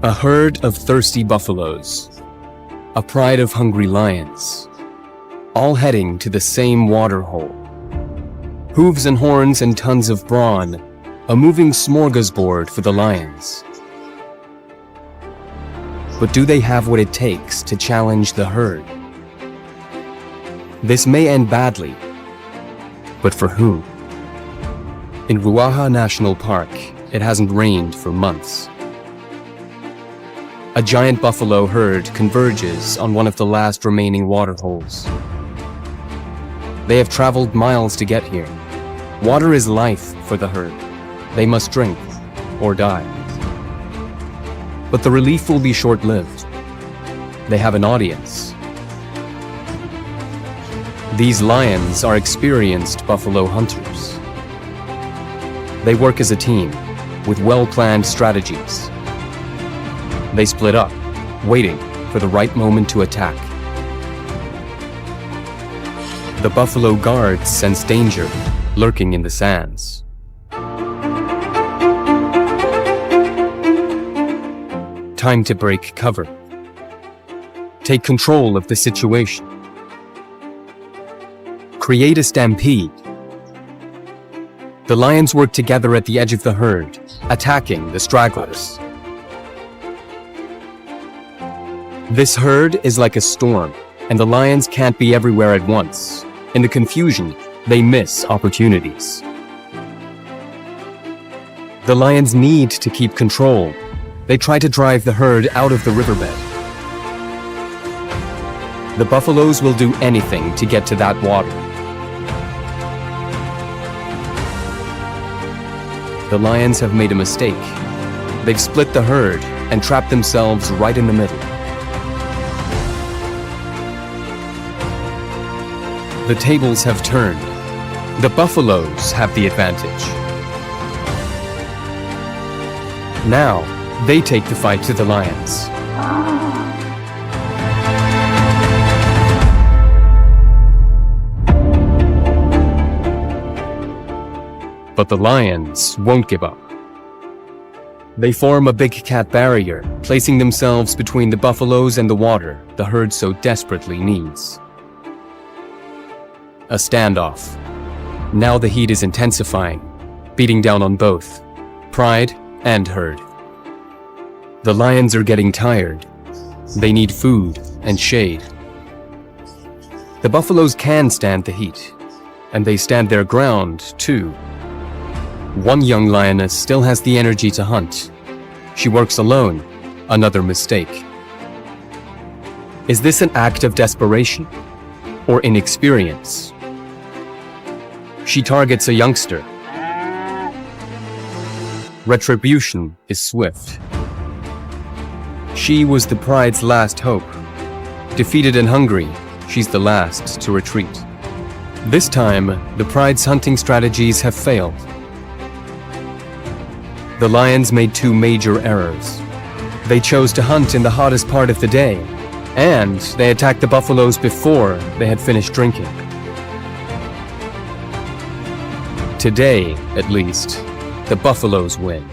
A herd of thirsty buffaloes, a pride of hungry lions, all heading to the same water hole. Hooves and horns and tons of brawn, a moving smorgasbord for the lions. But do they have what it takes to challenge the herd? This may end badly, but for whom? In Ruaha National Park, it hasn't rained for months. A giant buffalo herd converges on one of the last remaining water holes. They have traveled miles to get here. Water is life for the herd. They must drink or die. But the relief will be short-lived. They have an audience. These lions are experienced buffalo hunters. They work as a team, with well-planned strategies. They split up, waiting for the right moment to attack. The buffalo guards sense danger lurking in the sands. Time to break cover. Take control of the situation. Create a stampede. The lions work together at the edge of the herd, attacking the stragglers. This herd is like a storm, and the lions can't be everywhere at once. In the confusion, they miss opportunities. The lions need to keep control. They try to drive the herd out of the riverbed. The buffaloes will do anything to get to that water. The lions have made a mistake. They've split the herd and trapped themselves right in the middle. The tables have turned. The buffaloes have the advantage. Now, they take the fight to the lions. But the lions won't give up. They form a big cat barrier, placing themselves between the buffaloes and the water the herd so desperately needs. A standoff. Now the heat is intensifying, beating down on both pride and herd. The lions are getting tired. They need food and shade. The buffaloes can stand the heat, and they stand their ground too. One young lioness still has the energy to hunt. She works alone, another mistake. Is this an act of desperation or inexperience? She targets a youngster. Retribution is swift. She was the pride's last hope. Defeated and hungry, she's the last to retreat. This time, the pride's hunting strategies have failed. The lions made two major errors. They chose to hunt in the hottest part of the day, and they attacked the buffaloes before they had finished drinking. Today, at least, the buffaloes win.